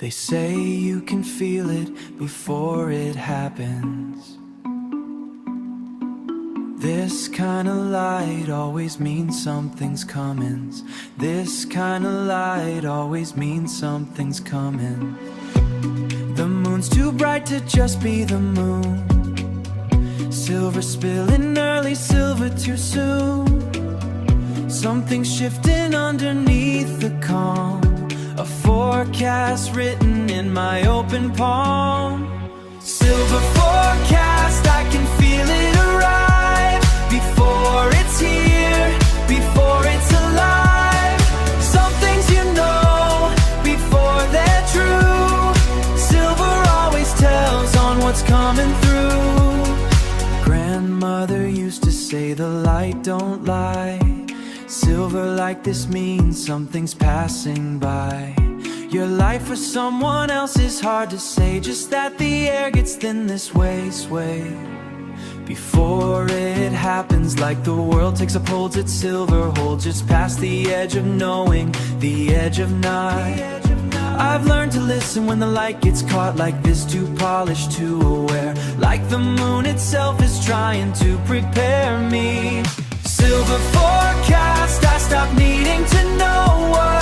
They say you can feel it before it happens. This kind of light always means something's coming. This kind of light always means something's coming. The moon's too bright to just be the moon. Silver spilling early, silver too soon. Something's shifting underneath the calm. A forecast written in my open palm. Silver forecast, I can feel it arrive. Before it's here, before it's alive. Some things you know, before they're true. Silver always tells on what's coming through. Grandmother used to say the light don't lie. Silver like this means something's passing by. Your life for someone else is hard to say, just that the air gets thin this way, sway. Before it happens, like the world takes up holds at silver, holds just past the edge of knowing, the edge of not. I've learned to listen when the light gets caught like this, too polished, too aware. Like the moon itself is trying to prepare me. Silver forecast, I stop needing to know what.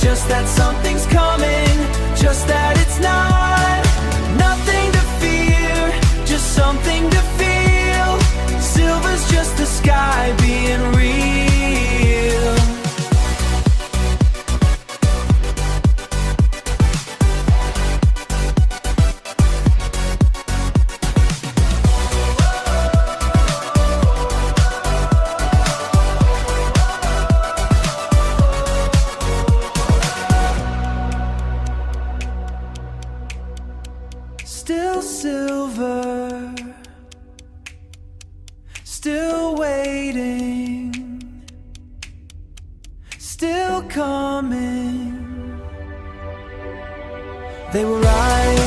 Just that something's coming, just that it's not. Nothing to fear, just something to feel. Silver's just the sky being real. Still silver, still waiting, still coming. They were right.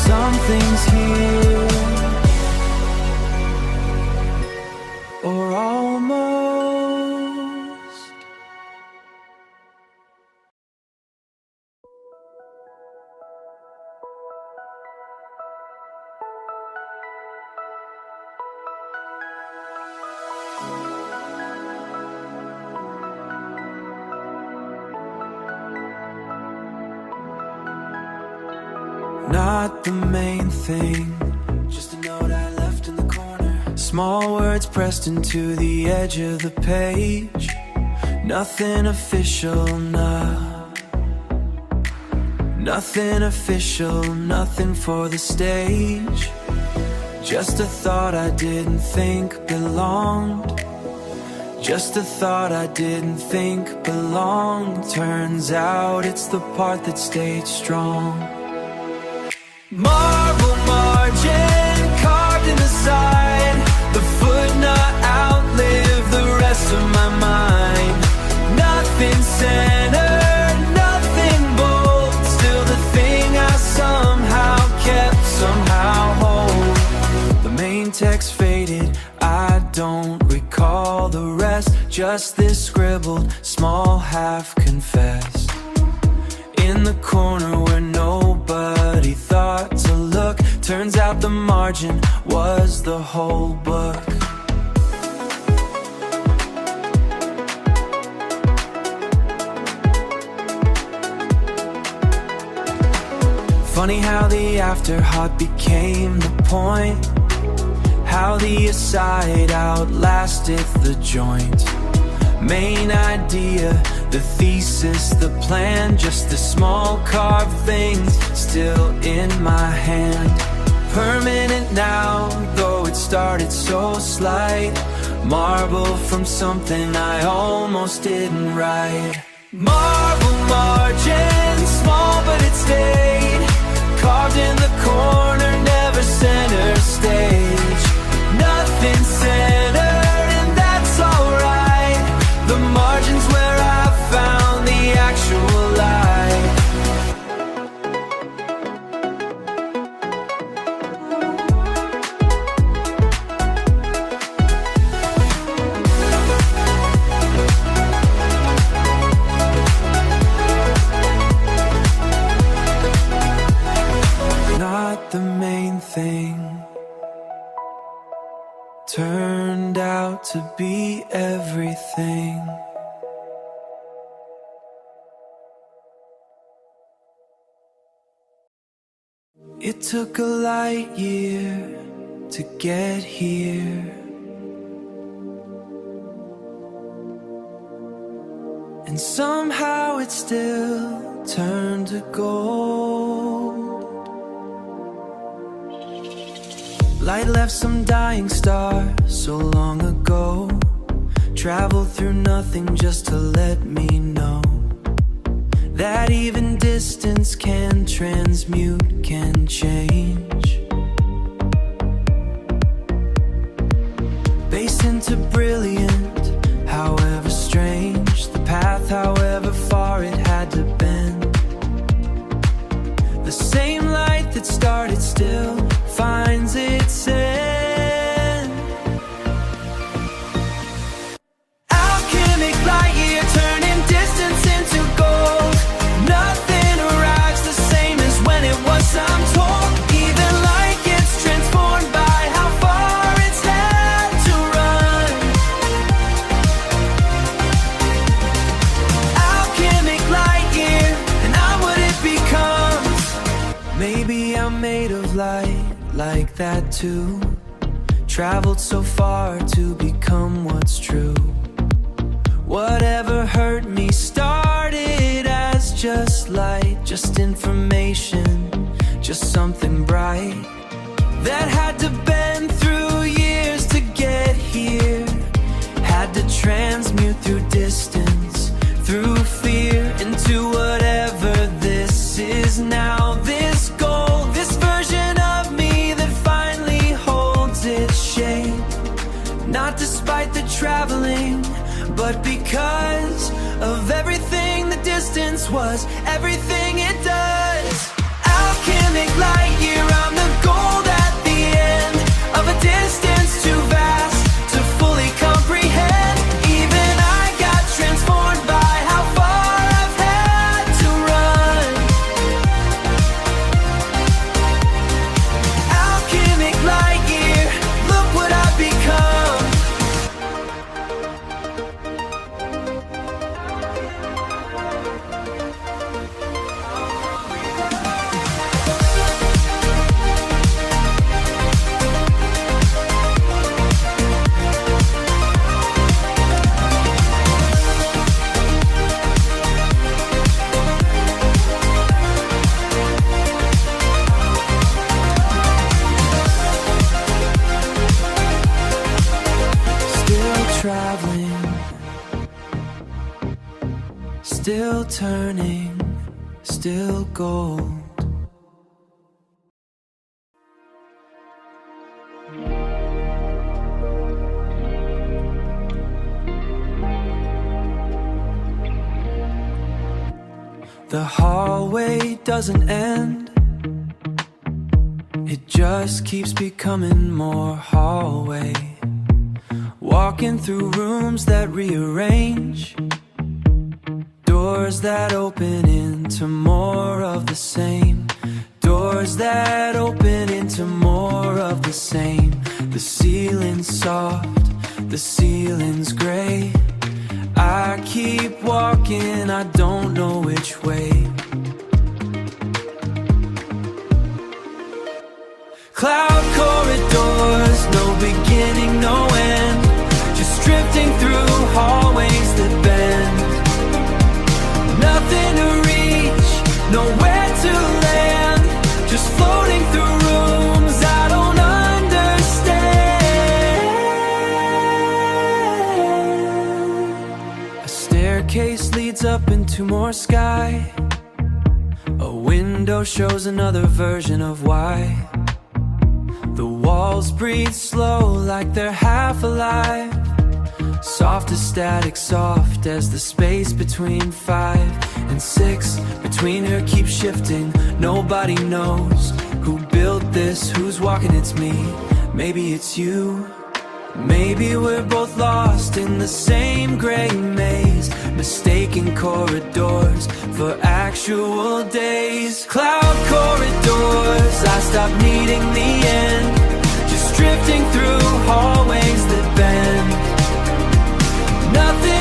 Something's here, or almost. Not the main thing, just a note I left in the corner. Small words pressed into the edge of the page. Nothing official, nothing official, nothing for the stage. Just a thought I didn't think belonged. Just a thought I didn't think belonged. Turns out it's the part that stayed strong. Marble margin carved in the side. The footnote outlived the rest of my mind. Nothing centered, nothing bold. Still the thing I somehow kept, somehow hold. The main text faded, I don't recall the rest. Just this scribbled, small half confessed. In the corner where nobody thought to look. Turns out the margin was the whole book. Funny how the afterthought became the point. How the aside outlasted the joint. Main idea, the thesis, the plan. Just the small carved things still in my hand. Permanent now, though it started so slight. Marble from something I almost didn't write. Marble margin, small but it stayed. Carved in the corner, never center stage. Nothing centered, and that's alright. The margin's where I found the actual light. everything. It took a light year to get here, and somehow it still turned to gold. Light left some dying star so long ago, traveled through nothing just to let me know that even distance can transmute, can change. Base into brilliant, however strange, the path however far it had to bend. The same light that started still finds its end. Alchemic light year, turning distance into gold. Nothing arrives the same as when it was, I'm told. Even light gets transformed by how far it's had to run. Alchemic light year, and I'm what it becomes. Maybe I'm made of light like that too. Traveled so far to become what's true. Whatever hurt me started as just light, just information, just something bright that had to bend through years to get here. Had to transmute through distance, through fear, into whatever this is now. This goal, this version of me that finally holds its shape. Not despite the traveling, but because of everything the distance was, everything it does. Alchemic light year, I'm the gold at the end of a distance too vast to fully comprehend. Even I got transformed by how far I've had to run. Alchemic light year, look what I've become. Traveling, still turning, still gold. The hallway doesn't end, it just keeps becoming more hallway. Walking through rooms that rearrange, doors that open into more of the same. Doors that open into more of the same. The ceiling's soft, the ceiling's gray. I keep walking, I don't know which way. Cloud corridors, no beginning, no end. Just drifting through hallways that bend. Nothing to reach, nowhere to land. Just floating through rooms I don't understand. A staircase leads up into more sky. A window shows another version of why. The walls breathe slow like they're half alive. Soft as static, soft as the space between 5 and 6. Between her keeps shifting, nobody knows who built this, who's walking, it's me. Maybe it's you. Maybe we're both lost in the same gray maze, mistaking corridors for actual days. Cloud corridors, I stopped needing the end. Just drifting through hallways that bend. Nothing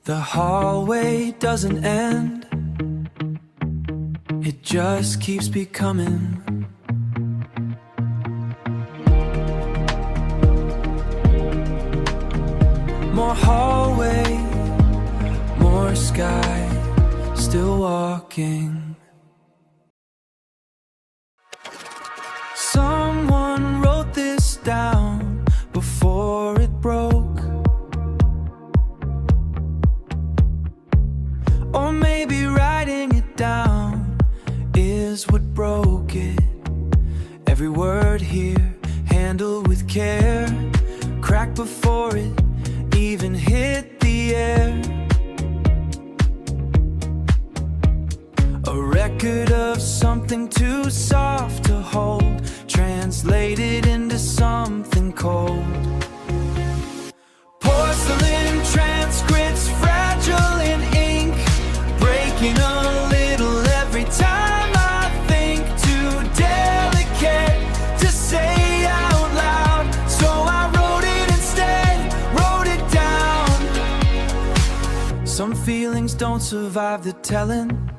The hallway doesn't end, it just keeps becoming. More hallway, more sky, still walking. Someone wrote this down before it broke. Or maybe writing it down is what broke it. Every word here handled with care, cracked before it even hit the air. A record of something too soft to hold, translated into something cold. Porcelain transcripts, fragile in ink, breaking a little every time I think. Too delicate to say out loud, so I wrote it instead, wrote it down. Some feelings don't survive the telling.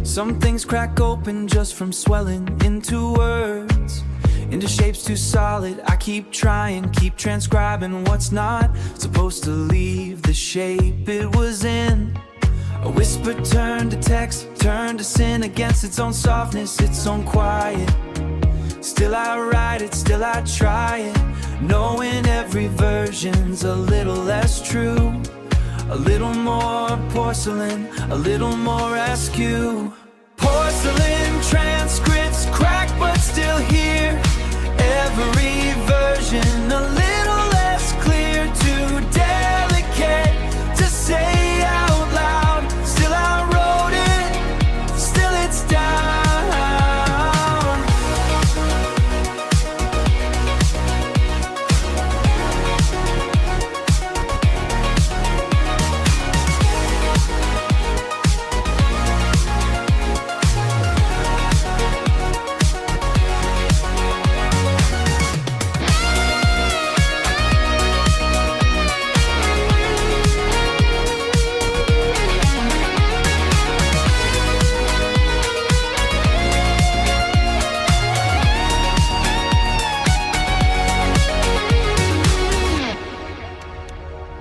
Some things crack open just from swelling into words, into shapes too solid. I keep trying, keep transcribing what's not supposed to leave the shape it was in. A whisper turned to text, turned to sin against its own softness, its own quiet. Still I write it, still I try it, knowing every version's a little less true. A little more porcelain, a little more askew. Porcelain transcripts, cracked but still here. Every version a little less clear, too delicate to say out loud. Still I wrote it, still it's down.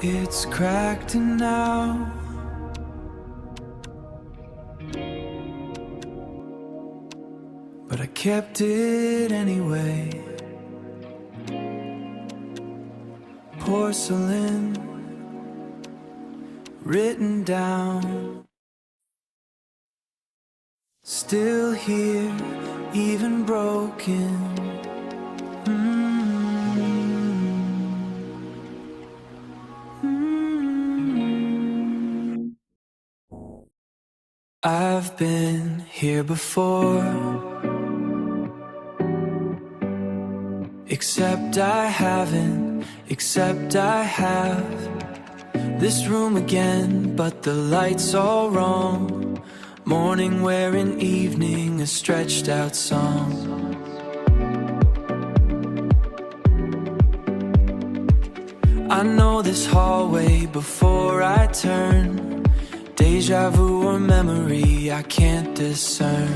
It's cracked now, but I kept it anyway. Porcelain, written down, still here, even broken. I've been here before, except I haven't, except I have. This room again, but the light's all wrong. Morning wearing evening, a stretched out song. I know this hallway before I turn. Deja vu or memory, I can't discern.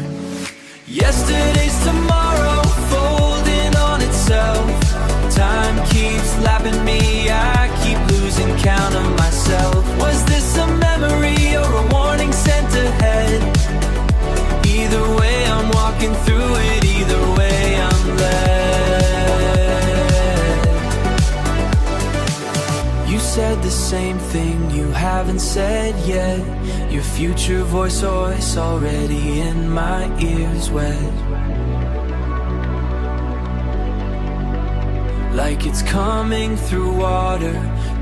Yesterday's tomorrow, folding on itself. Time keeps lapping me, I keep losing count of myself. Was this a memory or a warning sent ahead? Either way I'm walking through it, either way I'm led. You said the same thing you haven't said yet. Your future voice already in my ears wet. Like it's coming through water,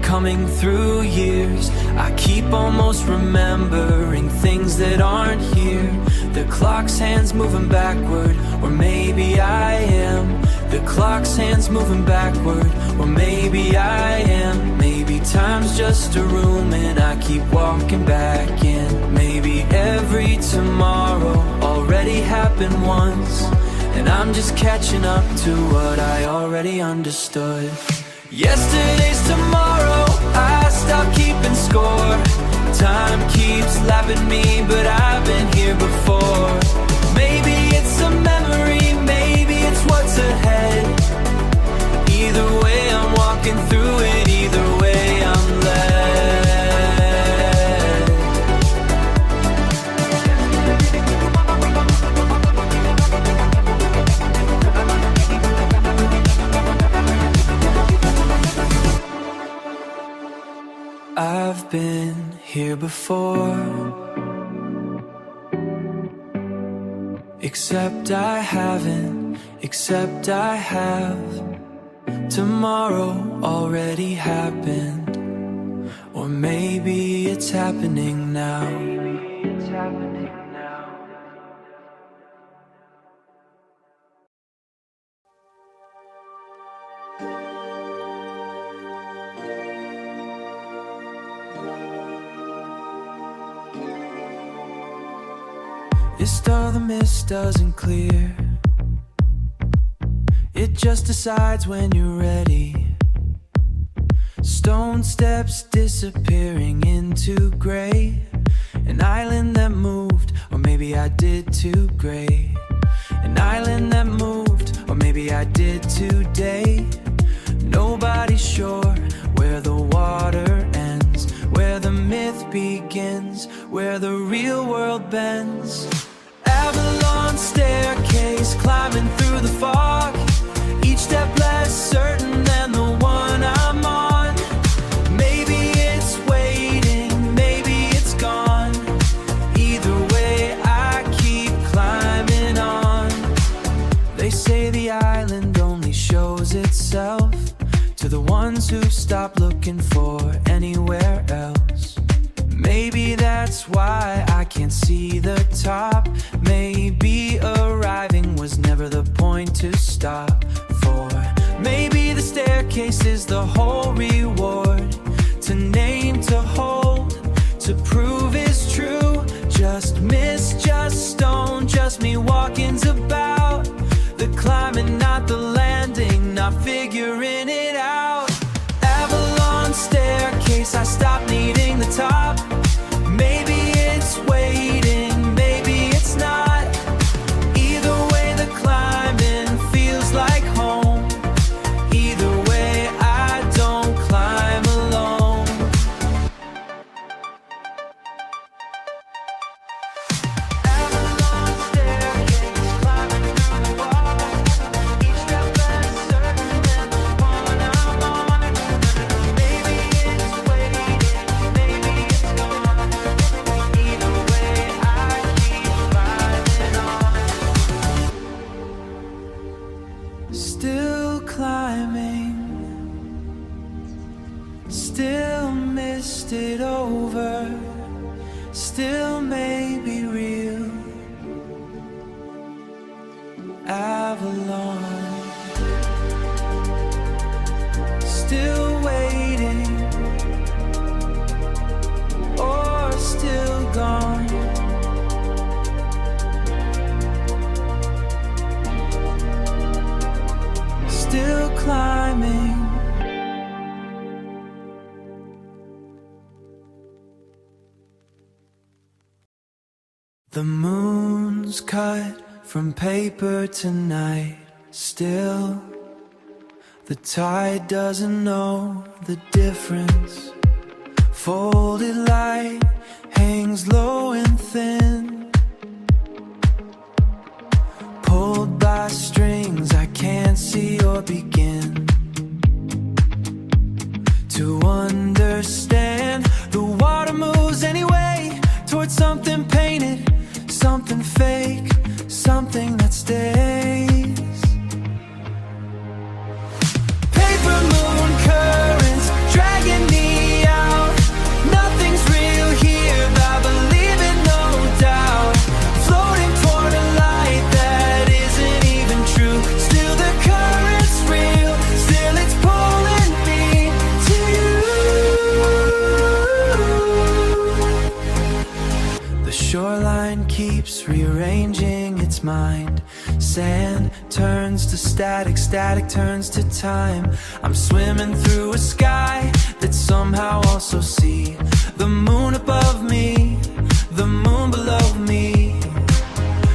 coming through years. I keep almost remembering things that aren't here. The clock's hands moving backward, or maybe I am. The clock's hands moving backward, or maybe I am. Maybe time's just a room and I keep walking back in. Maybe every tomorrow already happened once, and I'm just catching up to what I already understood. Yesterday's tomorrow, I stopped keeping score. Time keeps lapping me, but I've been here before. Maybe it's a memory, maybe it's what's ahead. Either way, I'm walking through it, either way, I'm led. I've been here before, except I haven't, except I have. Tomorrow already happened, or maybe it's happening now. The mist doesn't clear, it just decides when you're ready. Stone steps disappearing into gray, an island that moved, or maybe I did too. Gray, an island that moved, or maybe I did today. Nobody's sure where the water ends, where the myth begins, where the real world bends. Avalon staircase, climbing through the fog, each step less certain than the one I'm on. Maybe it's waiting, maybe it's gone. Either way, I keep climbing on. They say the island only shows itself to the ones who've stopped looking for anywhere else. Maybe that's why I can't see the top. Maybe arriving was never the point to stop for. Maybe the staircase is the whole reward. To name, to hold, to prove is true. Just miss, just stone, just me walking's about. The climbing, not the landing, not figuring it out. Avalon staircase, I stopped needing the top. Maybe it's waiting, maybe it's not. Either way, the climbing feels like home. Either way, I don't climb alone. Avalon staircase, climbing through the wall. Each step less certain than the one I'm on. Maybe it's waiting, maybe it's gone. Either way, I keep climbing on. Still climbing, still missed it over, still maybe real. Avalon, still waiting, or still gone. Still climbing. The moon's cut from paper tonight. Still, the tide doesn't know the difference. Folded light hangs low and thin, pulled by strings I can't see or begin to understand. The water moves anyway towards something painted, something fake, something that stays. Paper moon currents dragging me out. Nothing's real here, I believe it, no doubt. Floating toward a light that isn't even true. Still the current's real, still it's pulling me to you. The shoreline keeps rearranging its mind. Sand turns to static, static turns to time. I'm swimming through a sky that somehow also see the moon above me, the moon below me.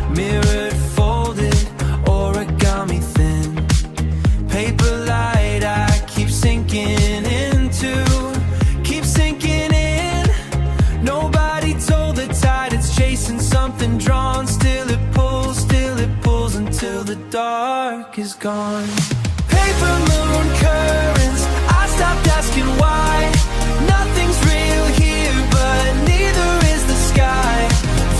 Mirrored, folded, origami thin, paper light I keep sinking into, keep sinking in. Nobody told the tide it's chasing something drawn. Still it pulls until the dark is gone. Paper moon currents, I stopped asking why. Nothing's real here, but neither is the sky.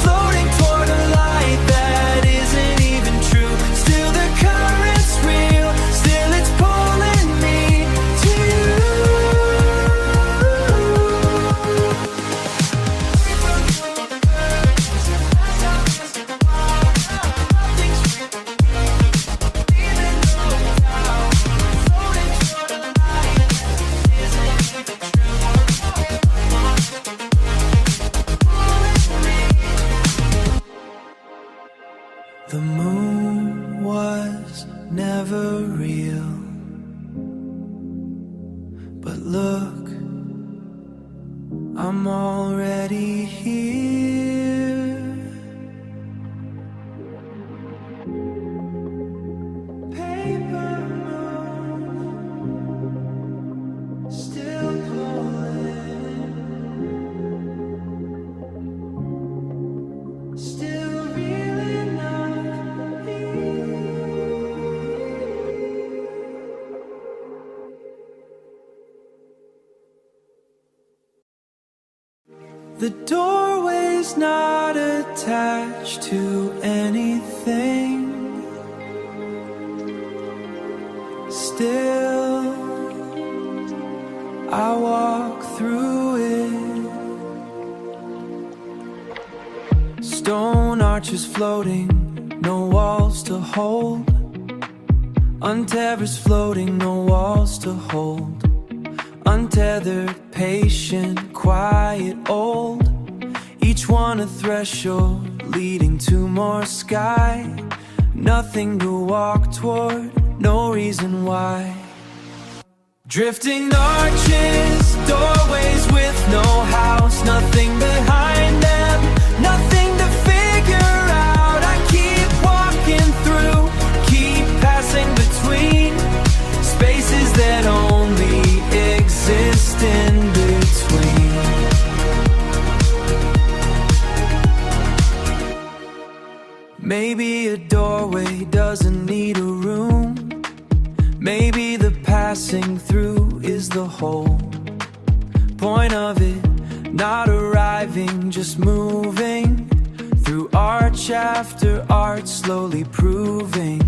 Floating toward a light that isn't even true. Still the current's real, still it's pulling me to you. The moon was never real, but look, I'm already here. Paper moon, still pulling, still reeling up. The doorway's not attached to anything. Still, I walk through it. Stone arches floating, no walls to hold. Untethered floating, no walls to hold. Untethered, patient, quiet, old. Each one a threshold leading to more sky. Nothing to walk toward, no reason why. Drifting arches, doorways with no house. Nothing behind them, nothing to figure out. I keep walking through, keep passing between spaces that only exist in between. Maybe a doorway doesn't need a room. Maybe the passing through is the whole point of it. Not arriving, just moving through arch after arch, slowly proving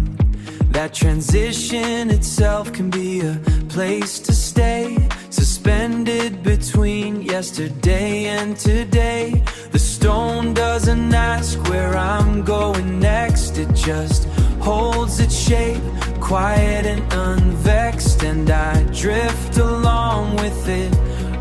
that transition itself can be a place to stay. Suspended between yesterday and today. The stone doesn't ask where I'm going next. It just holds its shape, quiet and unvexed. And I drift along with it,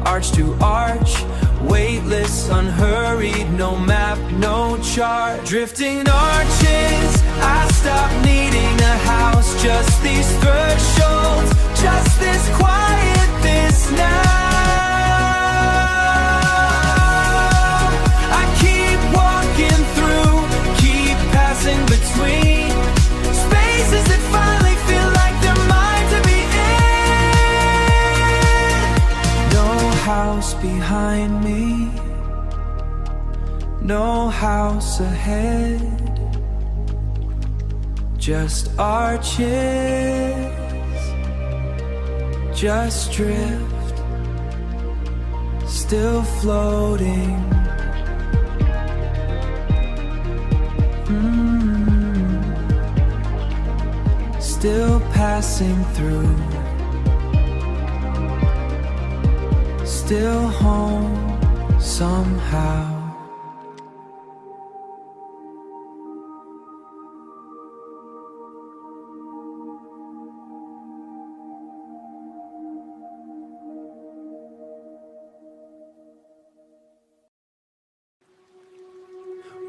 arch to arch, weightless, unhurried. No map, no chart. Drifting arches, I stop needing a house. Just these thresholds, just this quietness now. I keep walking through, keep passing between spaces that finally feel like they're mine to be in. No house behind me, no house ahead. Just arches, just drift, still floating. Still passing through, still home somehow.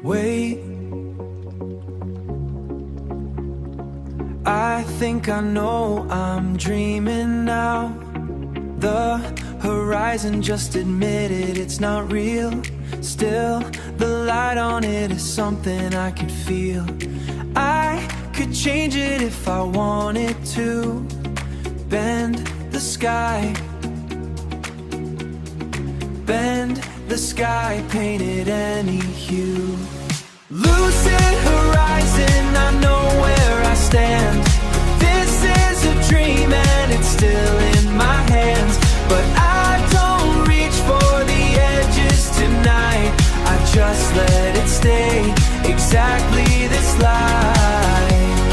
Wait, think I know I'm dreaming now. The horizon just admitted it's not real. Still, the light on it is something I can feel. I could change it if I wanted to. Bend the sky, bend the sky, paint it any hue. Lucid horizon, I know where I stand. This is a dream and it's still in my hands. But I don't reach for the edges tonight. I just let it stay exactly this light.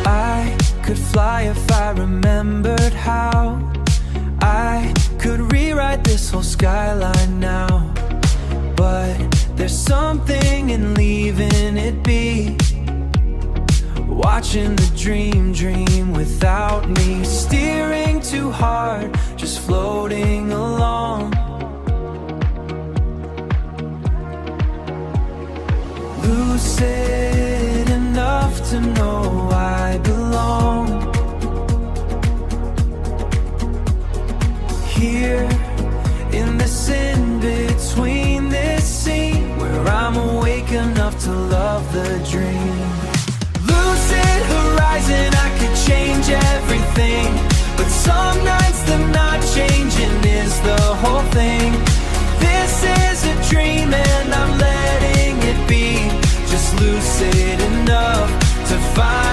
I could fly if I remembered how. I could rewrite this whole skyline now. But there's something in leaving it be. Watching the dream without me. Steering too hard, just floating along. Lucid enough to know I belong. Here in this in-between, this scene where I'm awake enough to love the dream. Lucid horizon, I could change everything. But some nights the not changing is the whole thing. This is a dream and I'm letting it be. Just lucid enough to finally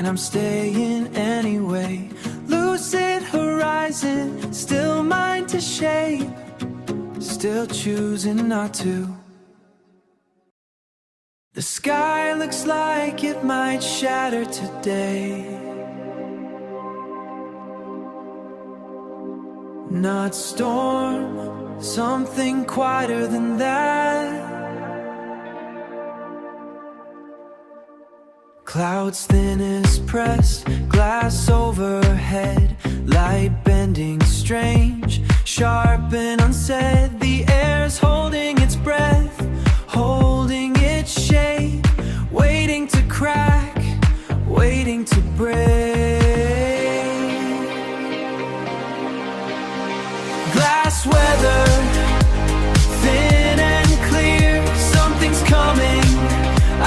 I'm staying anyway. Lucid horizon, still mine to shape. Still choosing not to. The sky looks like it might shatter today. Not storm, something quieter than that. Clouds thin as pressed glass overhead. Light bending strange, sharp and unsaid. The air's holding its breath, holding its shape. Waiting to crack, waiting to break. Glass weather, thin and clear. Something's coming,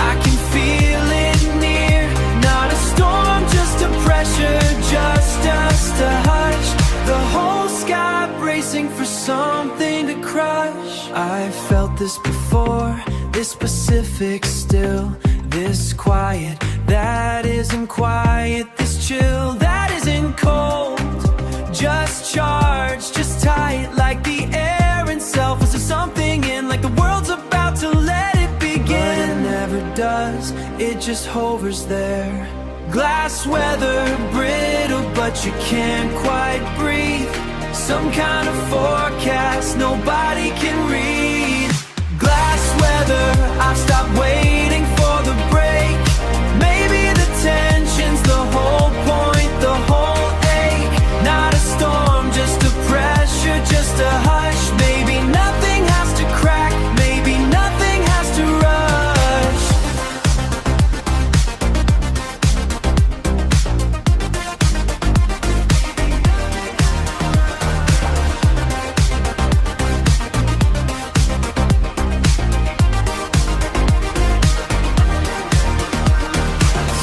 I can feel it near. Not a storm, just a pressure, just a hush. The whole sky bracing for something to crush. I've felt this before, this specific still. This quiet, that isn't quiet. This chill, that isn't cold. Just charged, just tight, like the air itself. Was there something in, like the world's about to let it begin? But it never does, it just hovers there. Glass weather, brittle, but you can't quite breathe. Some kind of forecast nobody can read. Glass weather, I've stopped waiting for the break. Maybe the tension's the whole point, the whole ache. Not a storm, just a pressure, just a hush. Maybe nothing has to crack, maybe nothing has to rush.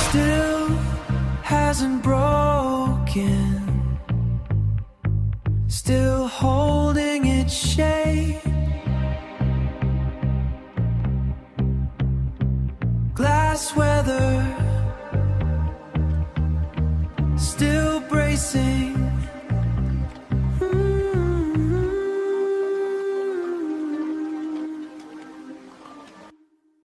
Still hasn't broken, still holding its shape. Glass weather, still bracing.